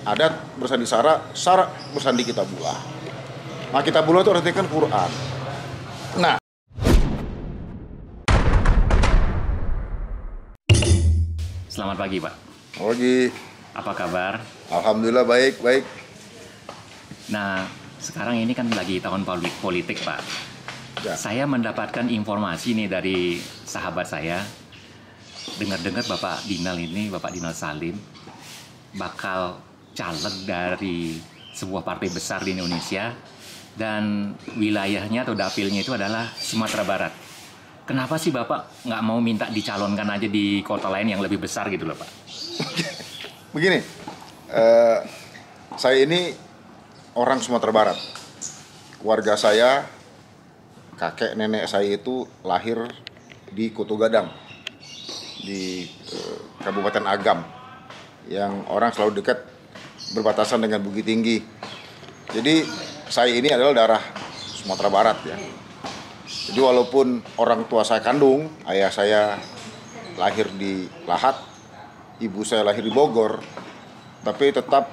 adat bersandi sara, sara bersandi kitabullah. Nah, kitabullah itu artinya kan Quran. Nah, Selamat pagi, Pak. Ogi, Apa kabar? alhamdulillah baik. Nah, sekarang ini kan lagi tahun politik, Pak. Ya. Saya mendapatkan informasi nih dari sahabat saya. Dengar-dengar Bapak Dinal Salim, bakal caleg dari sebuah partai besar di Indonesia. Dan wilayahnya atau dapilnya itu adalah Sumatera Barat. Kenapa sih Bapak nggak mau minta dicalonkan aja di kota lain yang lebih besar gitu loh, Pak? Begini, saya ini orang Sumatera Barat. Keluarga saya, kakek nenek saya itu lahir di Kutu Gadang, di Kabupaten Agam, yang orang selalu dekat berbatasan dengan Bukit Tinggi. Jadi saya ini adalah daerah Sumatera Barat ya. Jadi walaupun orang tua saya kandung, ayah saya lahir di Lahat, ibu saya lahir di Bogor, tapi tetap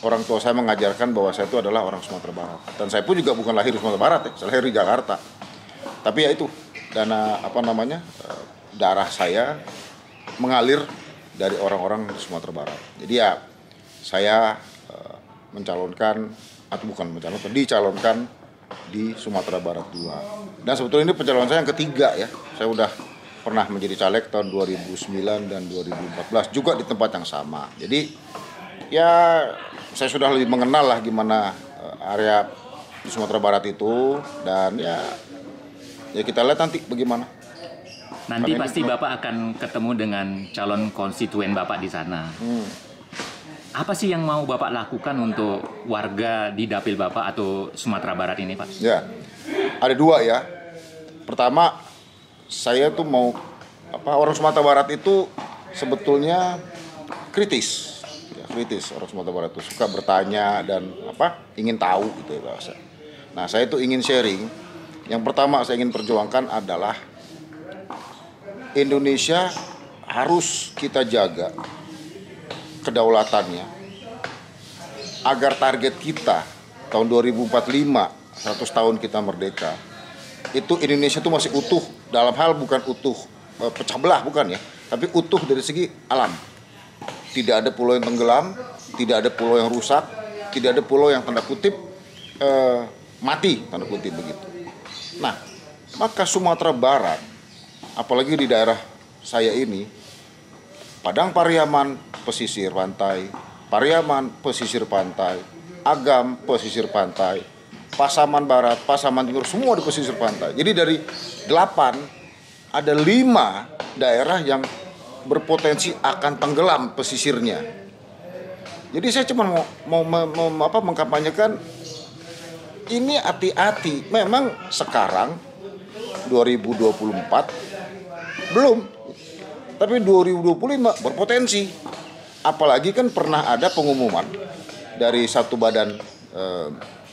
orang tua saya mengajarkan bahwa saya itu adalah orang Sumatera Barat. Dan saya pun juga bukan lahir di Sumatera Barat ya, saya lahir di Jakarta. Tapi ya itu, darah saya mengalir dari orang-orang di Sumatera Barat. Jadi ya saya dicalonkan di Sumatera Barat 2. Dan sebetulnya ini pencalonan saya yang ketiga ya. Saya udah pernah menjadi caleg tahun 2009 dan 2014 juga di tempat yang sama. Jadi ya saya sudah lebih mengenal lah gimana area di Sumatera Barat itu, dan ya kita lihat nanti bagaimana. Nanti pasti Bapak akan ketemu dengan calon konstituen Bapak di sana. Apa sih yang mau Bapak lakukan untuk warga di dapil Bapak atau Sumatera Barat ini, Pak? Ya, ada dua ya. Pertama, saya tuh mau orang Sumatera Barat itu sebetulnya kritis. Ya, kritis orang Sumatera Barat itu suka bertanya dan ingin tahu gitu ya bahasa. Nah, saya tuh ingin sharing. Yang pertama saya ingin perjuangkan adalah Indonesia harus kita jaga kedaulatannya agar target kita tahun 2045, 100 tahun kita merdeka, itu Indonesia itu masih utuh, dalam hal bukan utuh pecah belah, bukan ya, tapi utuh dari segi alam. Tidak ada pulau yang tenggelam, tidak ada pulau yang rusak, tidak ada pulau yang tanda kutip mati, tanda kutip begitu. Nah, maka Sumatera Barat, apalagi di daerah saya ini, Padang Pariaman pesisir pantai, Pariaman pesisir pantai, Agam pesisir pantai, Pasaman Barat, Pasaman Timur, semua di pesisir pantai. Jadi dari 8 ada 5 daerah yang berpotensi akan tenggelam pesisirnya. Jadi saya cuma mau mengkampanyekan ini, hati-hati. Memang sekarang 2024 belum, tapi 2025 berpotensi. Apalagi kan pernah ada pengumuman dari satu badan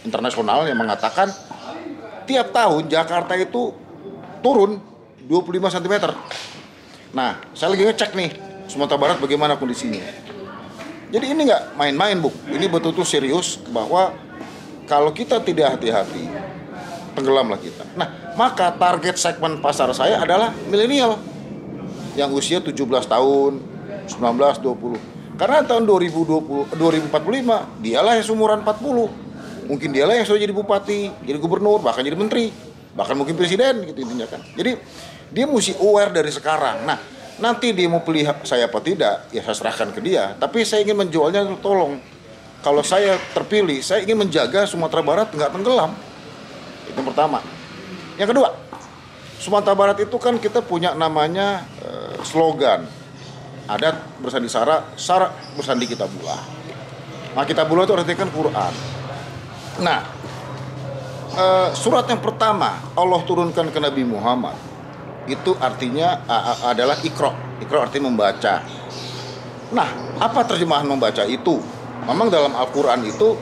internasional yang mengatakan tiap tahun Jakarta itu turun 25 cm. Nah, saya lagi ngecek nih Sumatera Barat bagaimana kondisinya. Jadi ini nggak main-main, Bu. Ini betul-betul serius bahwa kalau kita tidak hati-hati, tenggelamlah kita. Nah, maka target segmen pasar saya adalah milenial yang usia 17 tahun, 19, 20. Karena tahun 2045 dialah yang seumuran 40. Mungkin dialah yang sudah jadi bupati, jadi gubernur, bahkan jadi menteri, bahkan mungkin presiden gitu intinya kan. Jadi dia mesti aware dari sekarang. Nah, nanti dia mau pilih saya apa tidak, ya saya serahkan ke dia. Tapi saya ingin menjualnya, tolong. Kalau saya terpilih, saya ingin menjaga Sumatera Barat nggak tenggelam. Itu yang pertama. Yang kedua, Sumatera Barat itu kan kita punya namanya slogan adat bersandi sara, sara bersandi kitabullah. Nah, kitabullah itu artinya kan Quran. Nah, surat yang pertama Allah turunkan ke Nabi Muhammad itu artinya adalah Iqra. Iqra artinya membaca. Nah, apa terjemahan membaca itu? Memang dalam Al-Quran itu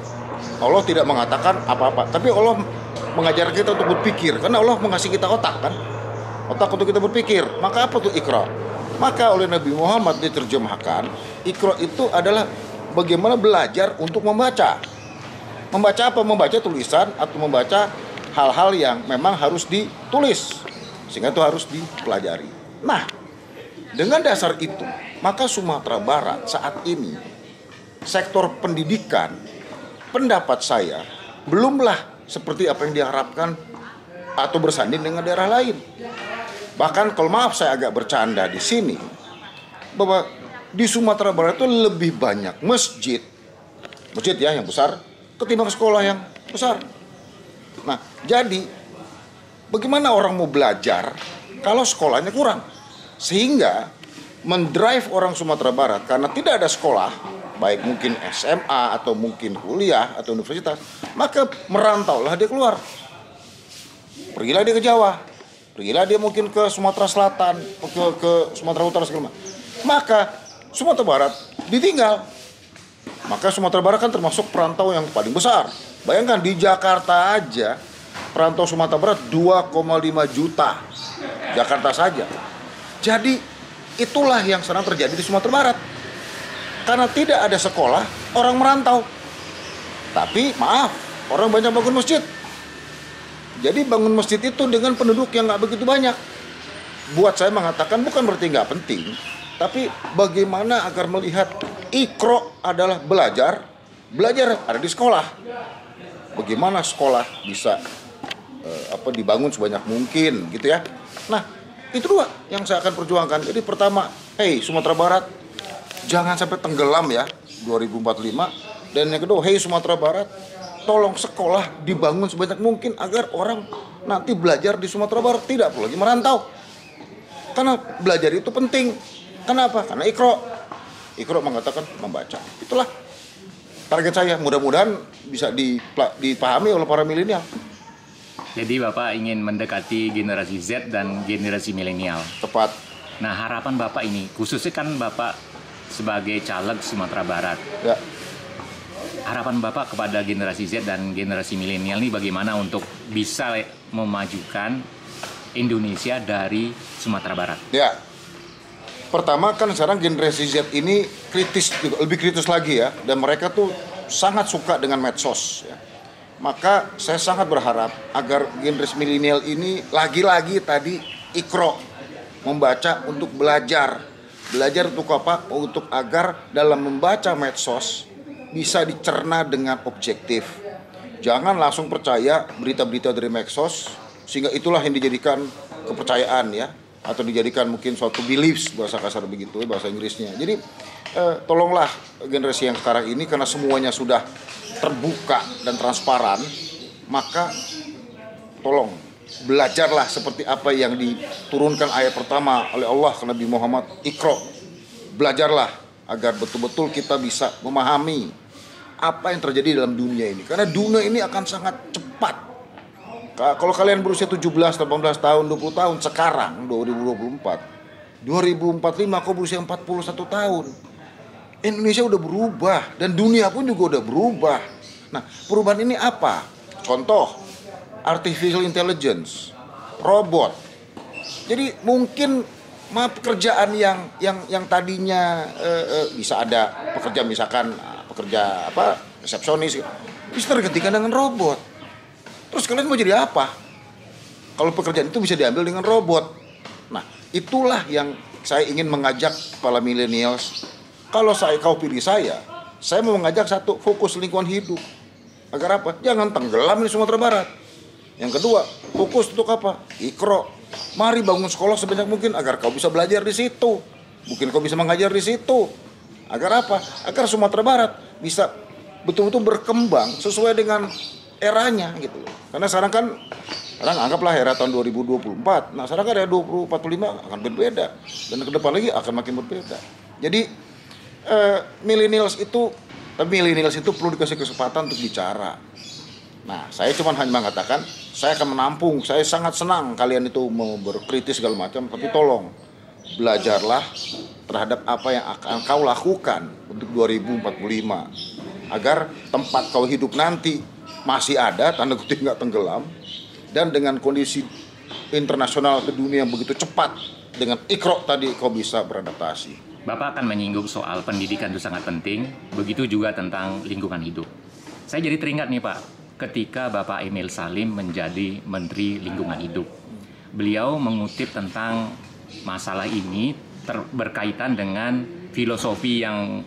Allah tidak mengatakan apa-apa, tapi Allah mengajar kita untuk berpikir, karena Allah mengasih kita otak kan, otak untuk kita berpikir. Maka apa tuh Iqra? Maka oleh Nabi Muhammad diterjemahkan, Iqra itu adalah bagaimana belajar untuk membaca. Membaca apa? Membaca tulisan atau membaca hal-hal yang memang harus ditulis, sehingga itu harus dipelajari. Nah, dengan dasar itu, maka Sumatera Barat saat ini sektor pendidikan, pendapat saya belumlah seperti apa yang diharapkan atau bersanding dengan daerah lain. Bahkan kalau maaf saya agak bercanda di sini, bahwa di Sumatera Barat itu lebih banyak masjid ya yang besar ketimbang sekolah yang besar. Nah, jadi bagaimana orang mau belajar kalau sekolahnya kurang? Sehingga mendrive orang Sumatera Barat karena tidak ada sekolah, baik mungkin SMA atau mungkin kuliah atau universitas, maka merantaulah dia keluar. Pergilah dia ke Jawa, pergilah dia mungkin ke Sumatera Selatan, ke Sumatera Utara segala macam. Maka Sumatera Barat ditinggal. Maka Sumatera Barat kan termasuk perantau yang paling besar. Bayangkan di Jakarta aja perantau Sumatera Barat 2,5 juta. Jakarta saja. Jadi itulah yang sedang terjadi di Sumatera Barat. Karena tidak ada sekolah, orang merantau. Tapi maaf, orang banyak bangun masjid. Jadi bangun masjid itu dengan penduduk yang nggak begitu banyak. Buat saya mengatakan bukan berarti nggak penting, tapi bagaimana agar melihat Iqra adalah belajar ada di sekolah. Bagaimana sekolah bisa dibangun sebanyak mungkin gitu ya. Nah, itu dua yang saya akan perjuangkan. Jadi pertama, Sumatera Barat jangan sampai tenggelam ya 2045. Dan yang kedua, Sumatera Barat tolong sekolah dibangun sebanyak mungkin agar orang nanti belajar di Sumatera Barat tidak perlu lagi merantau. Karena belajar itu penting. Kenapa? Karena Iqra mengatakan membaca. Itulah target saya. Mudah-mudahan bisa dipahami oleh para milenial. Jadi Bapak ingin mendekati generasi Z dan generasi milenial. Tepat. Nah, harapan Bapak ini, khususnya kan Bapak sebagai caleg Sumatera Barat. Ya. Harapan Bapak kepada generasi Z dan generasi milenial ini bagaimana untuk bisa memajukan Indonesia dari Sumatera Barat? Ya. Pertama kan sekarang generasi Z ini kritis, lebih kritis lagi ya. Dan mereka tuh sangat suka dengan medsos ya. Maka saya sangat berharap agar generasi milenial ini lagi-lagi tadi Iqra, membaca untuk belajar. Belajar untuk apa? Untuk agar dalam membaca medsos bisa dicerna dengan objektif. Jangan langsung percaya berita-berita dari medsos sehingga itulah yang dijadikan kepercayaan ya, atau dijadikan mungkin suatu beliefs, bahasa kasar begitu bahasa Inggrisnya. Jadi tolonglah generasi yang sekarang ini, karena semuanya sudah terbuka dan transparan, maka tolong belajarlah seperti apa yang diturunkan ayat pertama oleh Allah ke Nabi Muhammad, Iqra. Belajarlah agar betul-betul kita bisa memahami apa yang terjadi dalam dunia ini, karena dunia ini akan sangat cepat. Kalau kalian berusia 17, 18 tahun, 20 tahun sekarang 2024, 2045 kau berusia 41 tahun. Indonesia udah berubah dan dunia pun juga udah berubah. Nah, perubahan ini apa? Contoh, artificial intelligence, robot. Jadi mungkin pekerjaan yang tadinya bisa ada pekerja, misalkan pekerja resepsionis, bisa tergantikan dengan robot. Terus kalian mau jadi apa? Kalau pekerjaan itu bisa diambil dengan robot. Nah, itulah yang saya ingin mengajak para millennials. Kalau kau pilih saya mau mengajak satu, fokus lingkungan hidup. Agar apa? Jangan tenggelam di Sumatera Barat. Yang kedua, fokus untuk apa? Iqra. Mari bangun sekolah sebanyak mungkin agar kau bisa belajar di situ. Mungkin kau bisa mengajar di situ. Agar apa? Agar Sumatera Barat bisa betul-betul berkembang sesuai dengan eranya gitu. Karena sekarang anggaplah era tahun 2024. Nah, sekarang kan era 2045 akan berbeda. Dan ke depan lagi akan makin berbeda. Jadi millennials itu perlu dikasih kesempatan untuk bicara. Nah, saya cuma hanya mengatakan saya akan menampung. Saya sangat senang kalian itu mau berkritis segala macam, tapi tolong belajarlah terhadap apa yang akan kau lakukan untuk 2045 agar tempat kau hidup nanti masih ada, tanda kutip nggak tenggelam, dan dengan kondisi internasional ke dunia yang begitu cepat, dengan Iqra tadi kau bisa beradaptasi. Bapak akan menyinggung soal pendidikan itu sangat penting, begitu juga tentang lingkungan hidup. Saya jadi teringat nih Pak, ketika Bapak Emil Salim menjadi Menteri Lingkungan Hidup. Beliau mengutip tentang masalah ini berkaitan dengan filosofi yang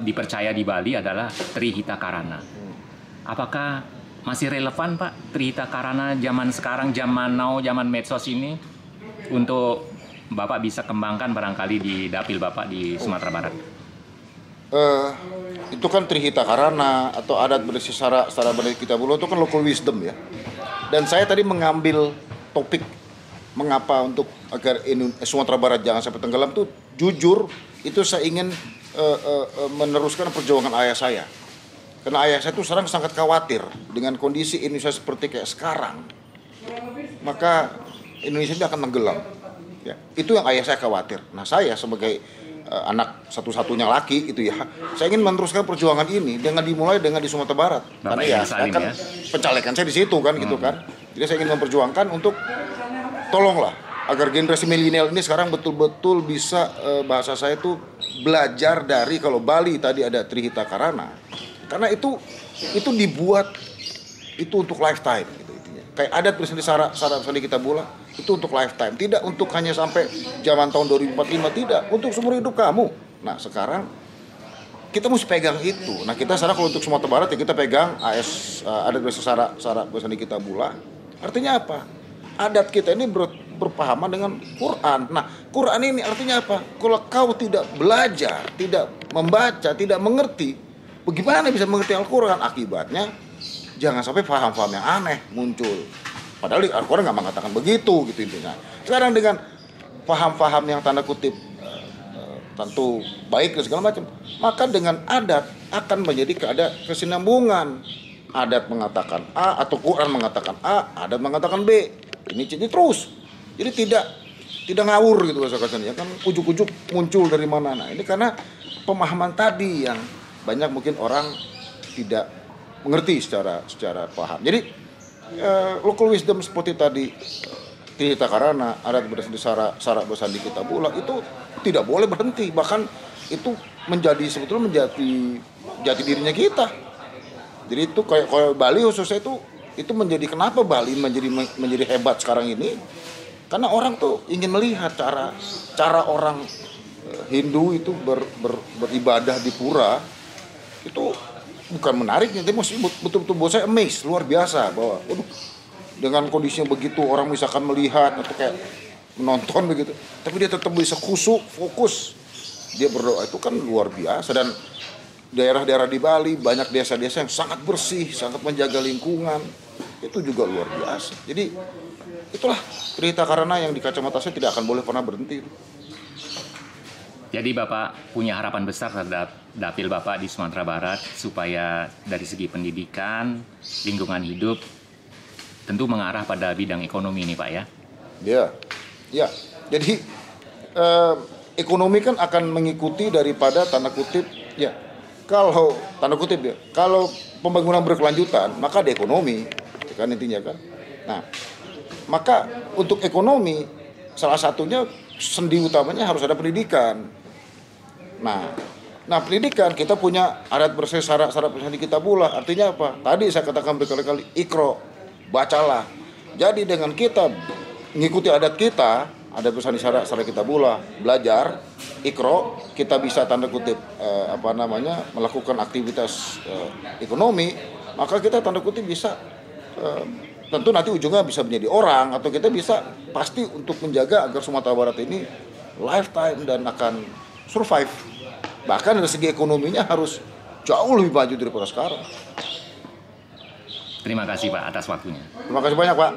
dipercaya di Bali adalah Trihita Karana. Apakah masih relevan Pak Trihita Karana zaman sekarang, zaman now, zaman medsos ini untuk Bapak bisa kembangkan barangkali di dapil Bapak di Sumatera Barat? Itu kan Trihita Karana atau adat bersesara Bali kita Bulo itu kan local wisdom ya. Dan saya tadi mengambil topik mengapa untuk agar Sumatera Barat jangan sampai tenggelam tuh jujur itu saya ingin meneruskan perjuangan ayah saya. Karena ayah saya tuh sekarang sangat khawatir dengan kondisi Indonesia seperti kayak sekarang. Maka Indonesia ini akan tenggelam. Ya, itu yang ayah saya khawatir. Nah, saya sebagai anak satu-satunya laki gitu ya, saya ingin meneruskan perjuangan ini dengan dimulai dengan di Sumatera Barat. Bapak Karena ya, Salim, kan ya? pencalekan saya di situ kan gitu kan. Jadi saya ingin memperjuangkan untuk tolonglah agar generasi milenial ini sekarang betul-betul bisa bahasa saya itu belajar dari kalau Bali tadi ada Trihita Karana. Karena itu dibuat itu untuk lifetime gitu intinya. Kayak adat berseni sara berseni kita bola itu untuk lifetime, tidak untuk hanya sampai zaman tahun 2045, tidak, untuk seumur hidup kamu. Nah, sekarang kita mesti pegang itu. Nah, kita sekarang kalau untuk Sumatera Barat ya kita pegang adat berseni sara berseni kita bola. Artinya apa? Adat kita ini berpahaman dengan Quran. Nah, Quran ini artinya apa? Kalau kau tidak belajar, tidak membaca, tidak mengerti, bagaimana bisa mengerti Al-Quran? Akibatnya, jangan sampai paham-paham yang aneh muncul. Padahal Al-Quran nggak mengatakan begitu, gitu intinya. Sekarang dengan paham-paham yang tanda kutip tentu baik dan segala macam, maka dengan adat akan menjadi kesinambungan. Adat mengatakan A atau Quran mengatakan A, adat mengatakan B. Ini terus. Jadi tidak ngawur gitu bahasa kasarnya. Kan ujuk-ujuk muncul dari mana. Nah, ini karena pemahaman tadi yang banyak mungkin orang tidak mengerti secara paham. Jadi local wisdom seperti tadi Trihita Karana, adat berseni sara bersandi kita bola itu tidak boleh berhenti, bahkan itu sebetulnya menjadi jati dirinya kita. Jadi itu kayak Bali khususnya itu menjadi kenapa Bali menjadi hebat sekarang ini, karena orang tuh ingin melihat cara orang Hindu itu beribadah di pura itu bukan menariknya, tapi betul-betul buat saya amazed, luar biasa bahwa dengan kondisinya begitu orang misalkan melihat atau kayak menonton begitu, tapi dia tetap bisa khusyuk, fokus, dia berdoa, itu kan luar biasa. Dan daerah-daerah di Bali banyak desa-desa yang sangat bersih, sangat menjaga lingkungan, itu juga luar biasa. Jadi itulah Trihita Karana yang di kacamata saya tidak akan boleh pernah berhenti. Jadi Bapak punya harapan besar terhadap dapil Bapak di Sumatera Barat supaya dari segi pendidikan, lingkungan hidup tentu mengarah pada bidang ekonomi ini Pak ya? Ya. Jadi ekonomi kan akan mengikuti daripada tanda kutip ya. Kalau tanda kutip ya, kalau pembangunan berkelanjutan maka ada ekonomi, kan intinya kan. Nah, maka untuk ekonomi salah satunya sendi utamanya harus ada pendidikan. Nah pendidikan kita punya adat berseni sara berseni kita bola. Artinya apa? Tadi saya katakan berkali-kali, Iqra, bacalah. Jadi dengan kita mengikuti adat kita, adat berseni sara kita bola, belajar Iqra, kita bisa tanda kutip melakukan aktivitas ekonomi, maka kita tanda kutip bisa tentu nanti ujungnya bisa menjadi orang, atau kita bisa pasti untuk menjaga agar Sumatera Barat ini lifetime dan akan survive. Bahkan dari segi ekonominya harus jauh lebih maju daripada sekarang. Terima kasih Pak atas waktunya. Terima kasih banyak Pak.